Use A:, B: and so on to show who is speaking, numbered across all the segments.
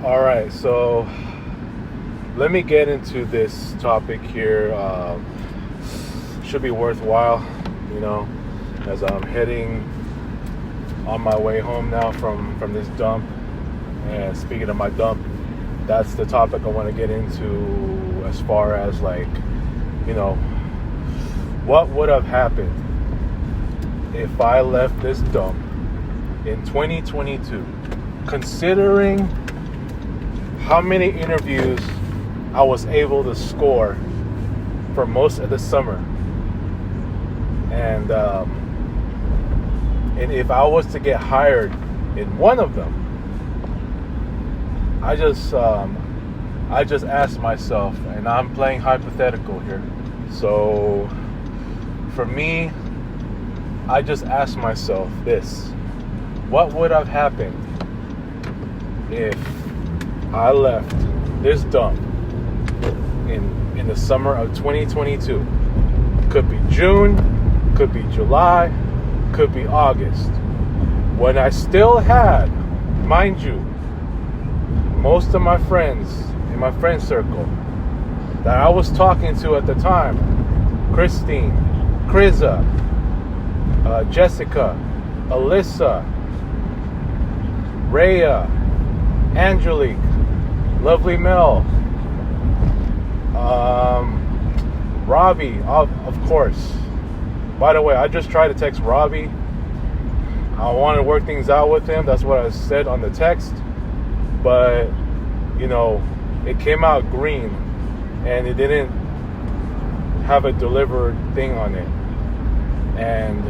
A: All right, so let me get into this topic here. Should be worthwhile, you know, as I'm heading on my way home now from this dump. And speaking of my dump, that's the topic I want to get into as far as like, you know, what would have happened if I left this dump in 2022, considering how many interviews I was able to score for most of the summer. And if I was to get hired in one of them, I just asked myself, and I'm playing hypothetical here. So for me, I just asked myself this: what would have happened if I left this dump in the summer of 2022? Could be June, could be July, could be August, when I still had, mind you, most of my friends in my friend circle that I was talking to at the time: Christine, Kriza, Jessica, Alyssa, Rhea, Angelique, Lovely Mel, Robbie, of course. By the way, I just tried to text Robbie. I wanted to work things out with him. That's what I said on the text. But, you know, it came out green and it didn't have a delivered thing on it. And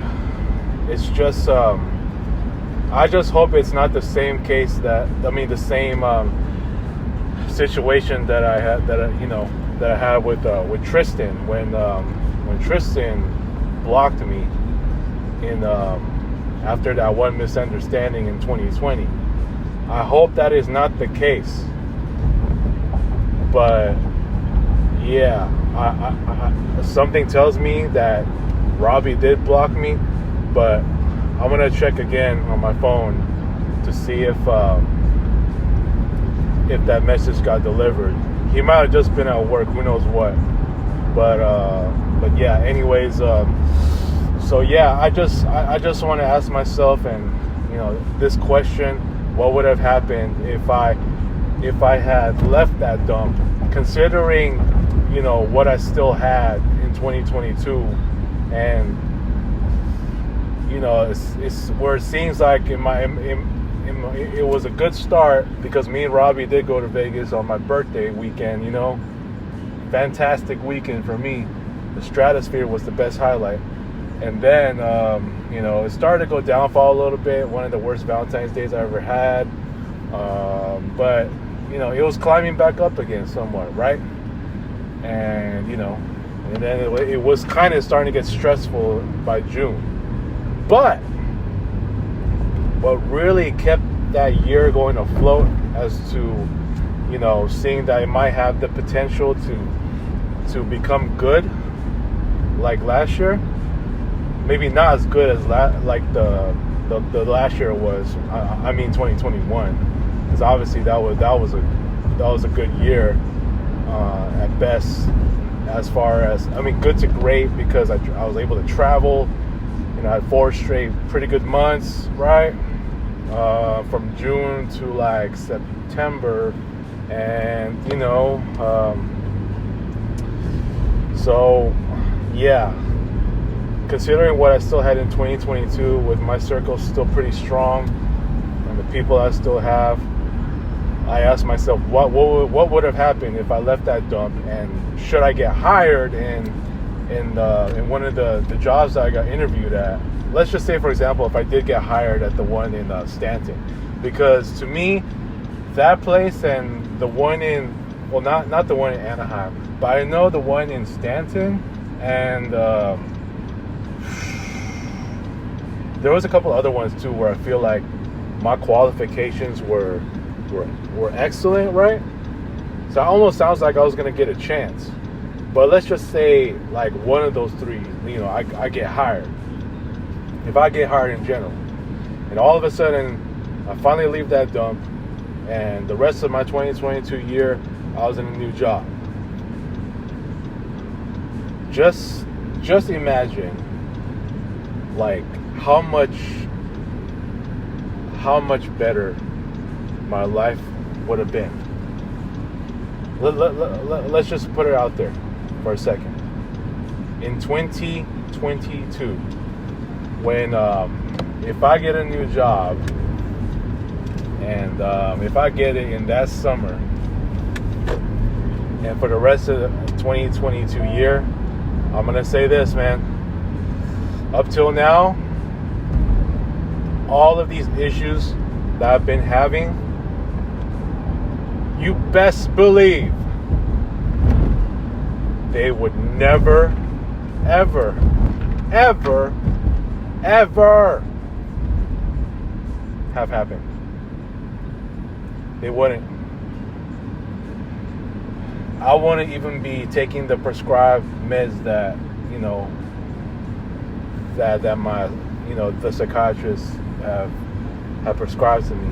A: it's just, I just hope it's not the same case the same situation that I had with Tristan when Tristan blocked me in after that one misunderstanding in 2020. I hope that is not the case. But yeah, I something tells me that Robbie did block me, but I'm gonna check again on my phone to see if that message got delivered. He might have just been at work, who knows what. But yeah, anyways, so yeah, I just want to ask myself, and you know, this question: what would have happened if I had left that dump, considering, you know, what I still had in 2022, and you know, it's where it seems like it was a good start, because me and Robbie did go to Vegas on my birthday weekend. You know, fantastic weekend for me. The Stratosphere was the best highlight. And then, you know, it started to go downfall a little bit. One of the worst Valentine's days I ever had. But, you know, it was climbing back up again somewhat, right? And, you know, and then it was kind of starting to get stressful by June. But what really kept that year going afloat, as to, you know, seeing that it might have the potential to become good like last year, maybe not as good as like the last year was. I mean 2021, because obviously that was a good year at best, as far as, I mean, good to great, because I was able to travel. You know, I had 4 straight pretty good months, right? From June to like September, and you know, so yeah, considering what I still had in 2022, with my circle still pretty strong and the people I still have, I asked myself, what would have happened if I left that dump, and should I get hired in one of the jobs that I got interviewed at? Let's just say, for example, if I did get hired at the one in Stanton, because to me, that place and the one in, well, not the one in Anaheim, but I know the one in Stanton, and there was a couple other ones too where I feel like my qualifications were excellent, right? So it almost sounds like I was gonna get a chance. But let's just say, like, one of those three, you know, I get hired. If I get hired in general, and all of a sudden I finally leave that dump, And the rest of my 2022 year, I was in a new job. Just imagine, like, how much better my life would have been. Let's just put it out there for a second. In 2022, when if I get a new job, and if I get it in that summer, and for the rest of the 2022 year, I'm gonna say this, man. Up till now, all of these issues that I've been having, you best believe they would never, ever, ever, ever have happened. They wouldn't. I wouldn't even be taking the prescribed meds that, that my, the psychiatrists have prescribed to me.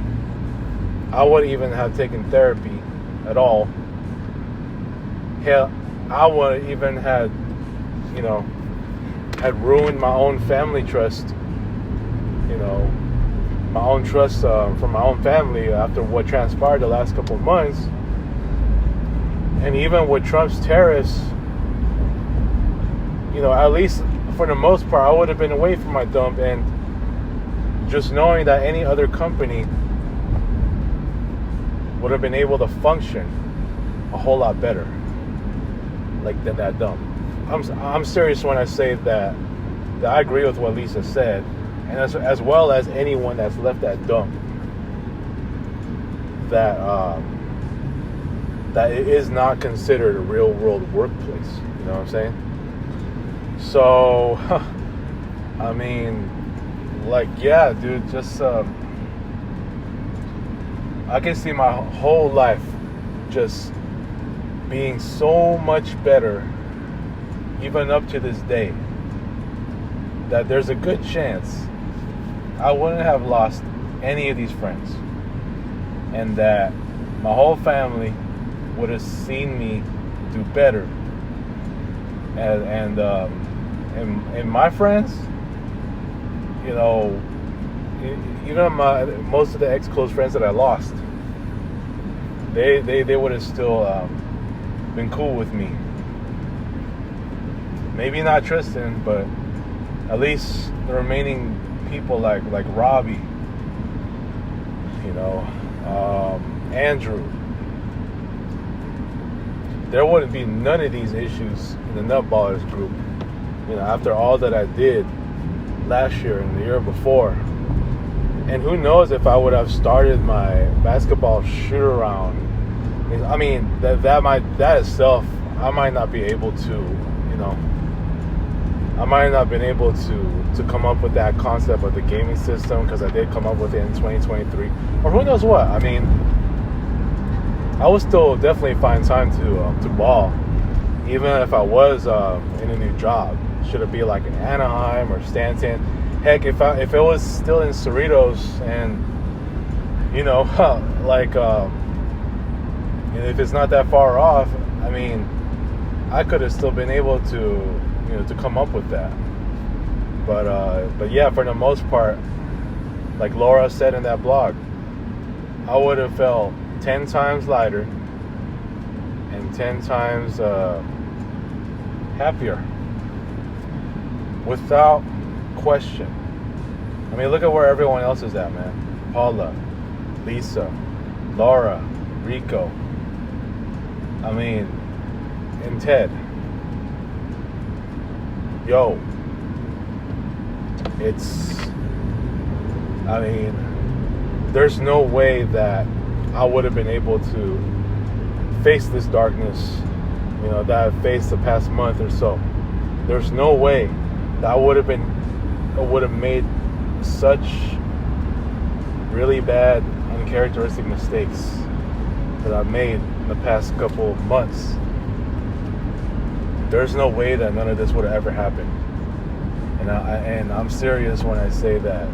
A: I wouldn't even have taken therapy at all. Hell, I wouldn't even had ruined my own family trust. My own trust from my own family after what transpired the last couple of months. And even with Trump's tariffs, at least for the most part, I would have been away from my dump, and just knowing that any other company would have been able to function a whole lot better, like than that dump. I'm serious when I say that I agree with what Lisa said, and as well as anyone that's left that dump, that it is not considered a real world workplace. You know what I'm saying? So, I mean, like, yeah, dude, just I can see my whole life just being so much better, even up to this day, that there's a good chance I wouldn't have lost any of these friends, and that my whole family would have seen me do better, and my friends, even most of the ex-close friends that I lost, they would have still been cool with me. Maybe not Tristan, but at least the remaining people like Robbie, Andrew. There wouldn't be none of these issues in the Nutballers group, after all that I did last year and the year before. And who knows if I would have started my basketball shoot-around. I mean, that itself, I might not be able to, I might not have been able to come up with that concept of the gaming system, because I did come up with it in 2023. Or who knows what. I mean, I would still definitely find time to ball, even if I was in a new job. Should it be like in Anaheim or Stanton? Heck, if it was still in Cerritos, and if it's not that far off, I mean, I could have still been able to come up with that. But yeah, for the most part, like Laura said in that blog, I would have felt 10 times lighter and 10 times happier, without question. I mean, look at where everyone else is at, man. Paula, Lisa, Laura, Rico, I mean, and Ted. Yo, there's no way that I would have been able to face this darkness, that I've faced the past month or so. There's no way that I would have made such really bad, uncharacteristic mistakes that I've made in the past couple of months. There's no way that none of this would have ever happened. And I'm serious when I say that.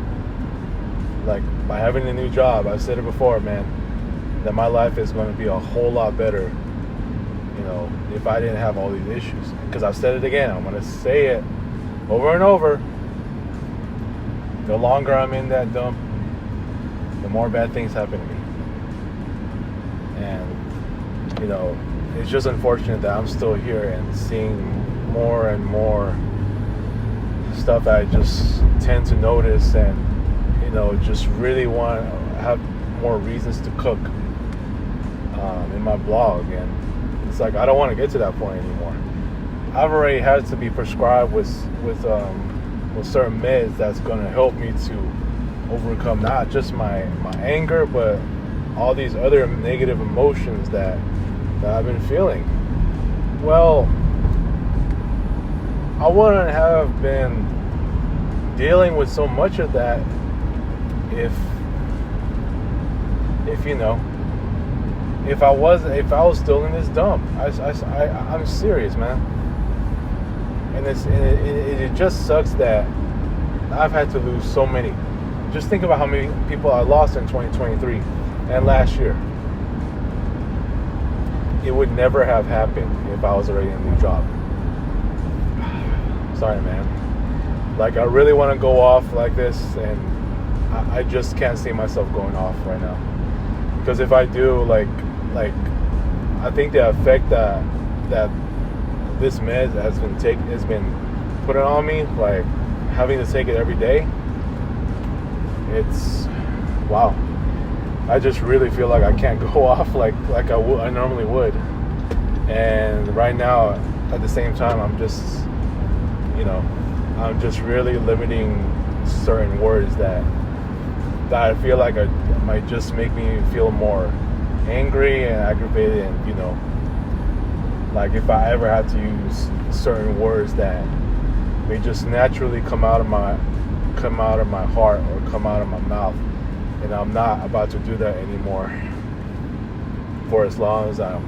A: Like, by having a new job, I've said it before, man, that my life is going to be a whole lot better, you know, if I didn't have all these issues. Because I've said it again, I'm going to say it over and over. The longer I'm in that dump, the more bad things happen to me. And, you know, it's just unfortunate that I'm still here and seeing more and more stuff that I just tend to notice, and, you know, just really want to have more reasons to cook in my blog. And it's like, I don't want to get to that point anymore. I've already had to be prescribed with certain meds that's going to help me to overcome not just my anger, but all these other negative emotions that I've been feeling. Well, I wouldn't have been dealing with so much of that if you know, if I was still in this dump. I'm serious, man. And it just sucks that I've had to lose so many. Just think about how many people I lost in 2023 and last year. It would never have happened if I was already in a new job. Sorry, man. Like, I really want to go off like this, and I just can't see myself going off right now. Because if I do, like I think the effect that this med has been putting on me, like having to take it every day, it's wow. I just really feel like I can't go off like I normally would. And right now, at the same time, I'm just, you know, I'm just really limiting certain words that I feel like might just make me feel more angry and aggravated. And, you know, like if I ever had to use certain words that may just naturally come out of my heart or come out of my mouth, and I'm not about to do that anymore for as long as I'm,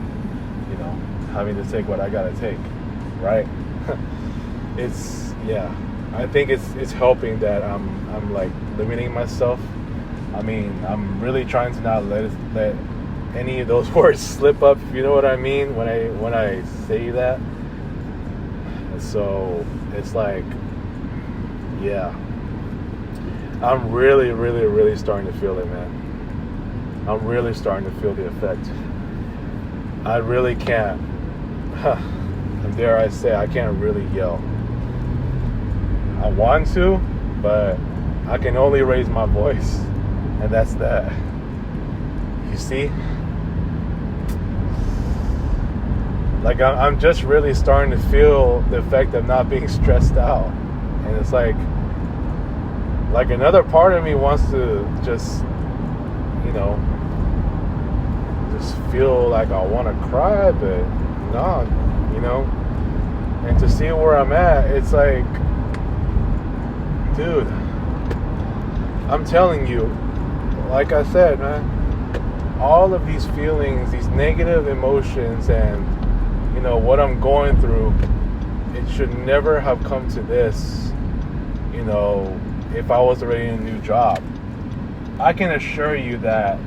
A: you know, having to take what I gotta take, right? I think it's helping that I'm like limiting myself. I mean, I'm really trying to not let any of those words slip up, if you know what I mean, when I say that. And so it's like, yeah, I'm really, really, really starting to feel it, man. I'm really starting to feel the effect. I really can't, and dare I say, I can't really yell. I want to, but I can only raise my voice, and that's that. You see? Like, I'm just really starting to feel the effect of not being stressed out. And it's like another part of me wants to just, you know, just feel like I want to cry, but no, you know. And to see where I'm at, it's like, dude, I'm telling you, like I said, man, all of these feelings, these negative emotions, and, you know, what I'm going through, it should never have come to this, you know, if I was already in a new job. I can assure you that,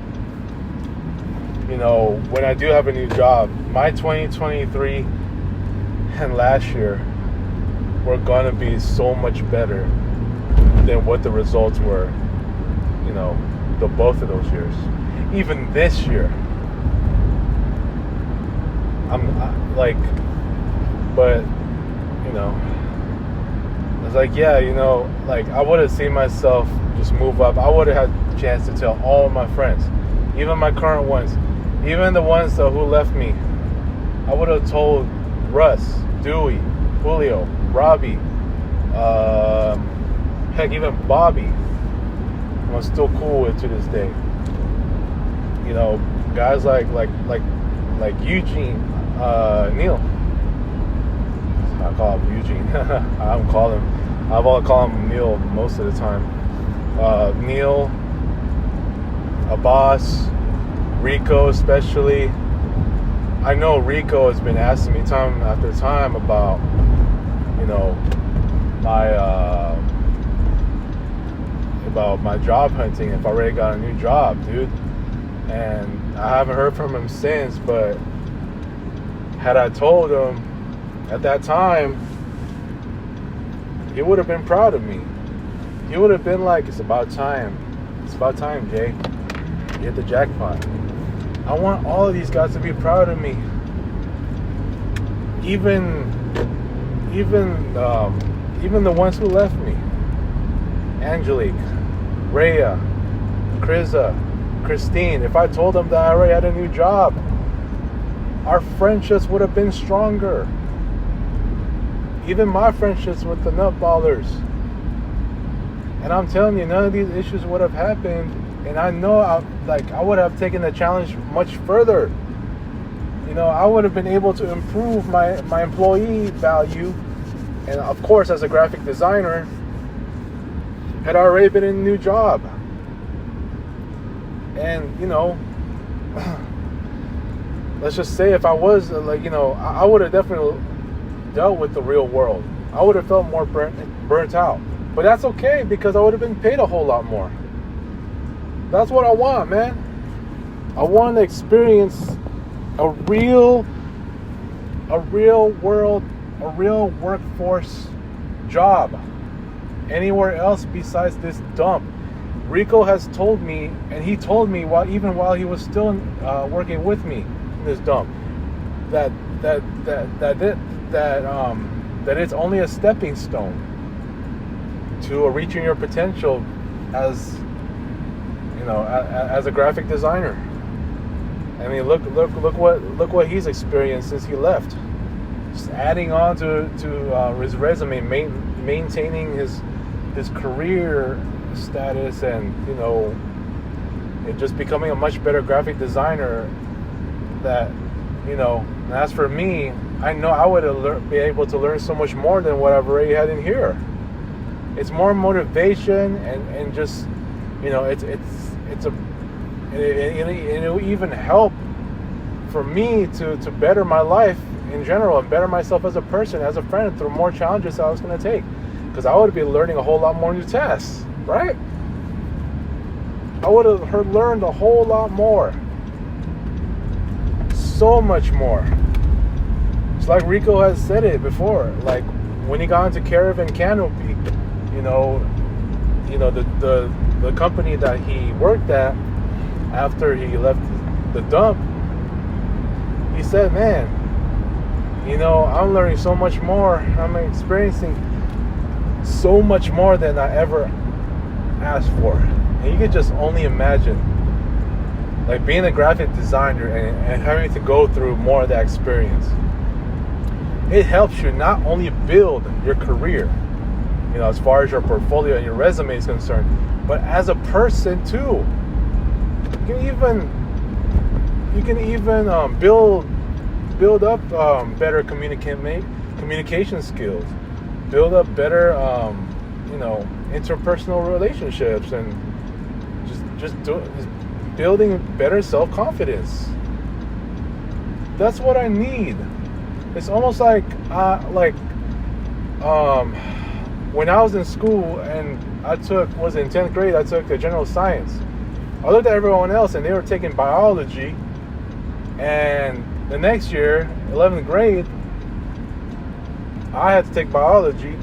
A: you know, when I do have a new job, my 2023 and last year were gonna be so much better than what the results were, you know, the both of those years. Even this year, but, you know, it's like, yeah, you know, like, I would have seen myself just move up. I would have had a chance to tell all of my friends, even my current ones, even the ones who left me. I would have told Russ, Dewey, Julio, Robbie, heck, even Bobby, I'm still cool with to this day. You know, guys like Eugene, Neil. I call him Eugene. I've all call him Neil most of the time. Neil, Abbas, Rico especially. I know Rico has been asking me time after time about, you know, my job hunting, if I already got a new job, dude. and I haven't heard from him since. But had I told him at that time, he would have been proud of me. He would have been like, it's about time, Jay. You hit the jackpot. I want all of these guys to be proud of me. Even the ones who left me. Angelique, Rhea, Krisa, Christine. If I told them that I already had a new job, our friendships would have been stronger. Even my friendships with the nutballers. And I'm telling you, none of these issues would have happened. And I know I would have taken the challenge much further. I would have been able to improve my employee value. And of course, as a graphic designer, had already been in a new job. And, let's just say if I was, I would have definitely dealt with the real world. I would have felt more burnt out. But that's okay, because I would have been paid a whole lot more. That's what I want, man. I want to experience a real workforce job anywhere else besides this dump. Rico has told me, and he told me while he was still working with me in this dump, that it's only a stepping stone to reaching your potential as a graphic designer. I mean, look what he's experienced since he left. Just adding on to his resume, maintaining his career status, and just becoming a much better graphic designer. That and as for me, I know I would have been able to learn so much more than what I've already had in here. It's more motivation and just it'll even help for me to better my life in general and better myself as a person, as a friend, through more challenges I was going to take, because I would be learning a whole lot more new tasks, right? I would have learned a whole lot more, so much more. It's like Rico has said it before, like when he got into Caravan Canopy, the company that he worked at after he left the dump, he said, man, I'm learning so much more. I'm experiencing so much more than I ever asked for. And you could just only imagine, like, being a graphic designer and having to go through more of that experience. It helps you not only build your career, as far as your portfolio and your resume is concerned, but as a person too. You can even build up better communication skills, build up better interpersonal relationships, and just building better self-confidence. That's what I need. It's almost like when I was in school and in 10th grade, I took the general science. I looked at everyone else and they were taking biology, and the next year, 11th grade, I had to take biology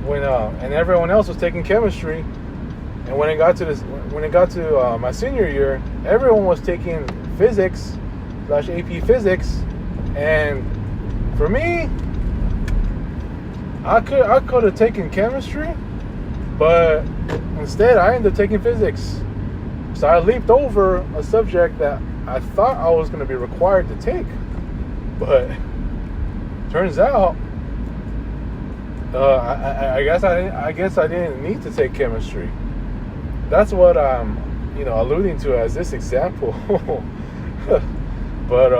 A: and everyone else was taking chemistry. And when it got to my senior year, everyone was taking physics / AP physics, and for me, I could have taken chemistry, but instead I ended up taking physics. So I leaped over a subject that I thought I was going to be required to take, but turns out I guess I didn't need to take chemistry. That's what I'm alluding to as this example. But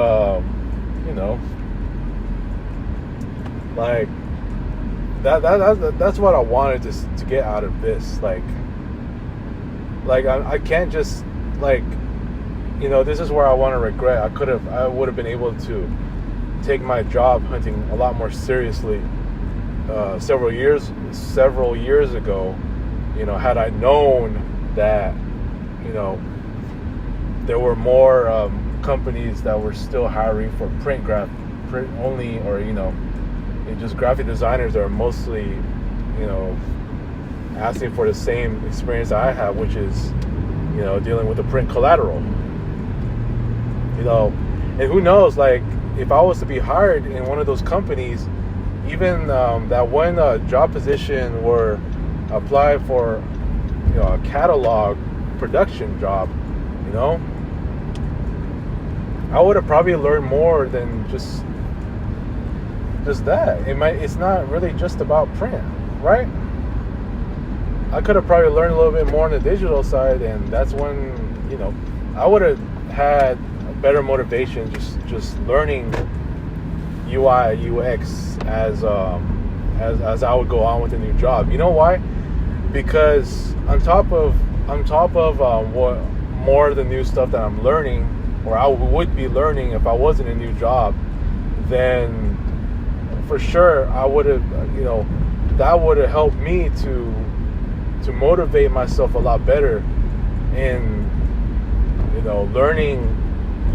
A: like that's what I wanted to get out of this. Like I can't just this is where I want to regret. I would have been able to take my job hunting a lot more seriously several years ago. Had I known that there were more companies that were still hiring for print only, or just graphic designers that are mostly, asking for the same experience I have, which is, dealing with the print collateral. And who knows, like, if I was to be hired in one of those companies, even that one job position where apply for, a catalog production job, I would have probably learned more than just that. It's not really just about print, right? I could have probably learned a little bit more on the digital side, and that's when, I would have had a better motivation just learning UI, UX as I would go on with a new job. You know why? Because on top of what more of the new stuff that I'm learning, or I would be learning if I was in a new job, then for sure I would have, that would have helped me to motivate myself a lot better in, learning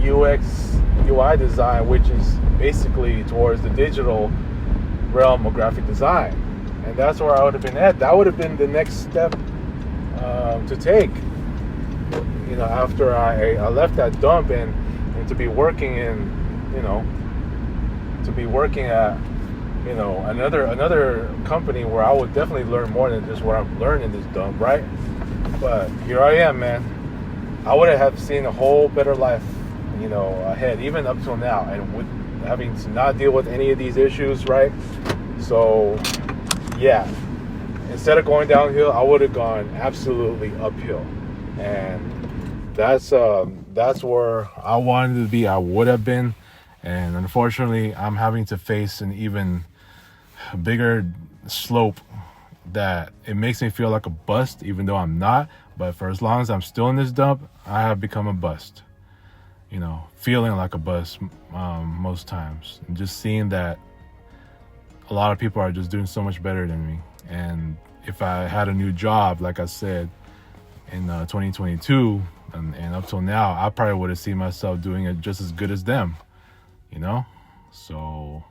A: UX, UI design, which is basically towards the digital realm of graphic design. And that's where I would have been at. That would have been the next step to take, after I left that dump and to be working in, to be working at, another company where I would definitely learn more than just what I'm learning in this dump, right? But here I am, man. I would have seen a whole better life, ahead, even up till now, and with having to not deal with any of these issues, right? So, yeah, instead of going downhill, I would have gone absolutely uphill, and that's where I wanted to be. I would have been, and unfortunately, I'm having to face an even bigger slope that it makes me feel like a bust, even though I'm not. But for as long as I'm still in this dump, I have become a bust. Feeling like a bust most times, and just seeing that a lot of people are just doing so much better than me. And if I had a new job, like I said, in 2022 and up till now, I probably would have seen myself doing it just as good as them, So,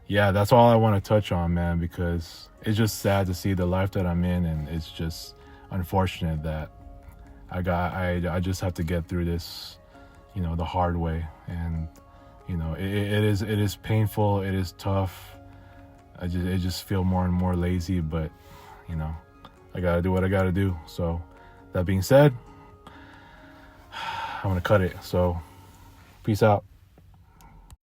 A: yeah, that's all I want to touch on, man, because it's just sad to see the life that I'm in, and it's just unfortunate that I just have to get through this, the hard way. And it is painful, it is tough. I just feel more and more lazy, but I gotta do what I gotta do. So that being said, I'm gonna cut it. So peace out.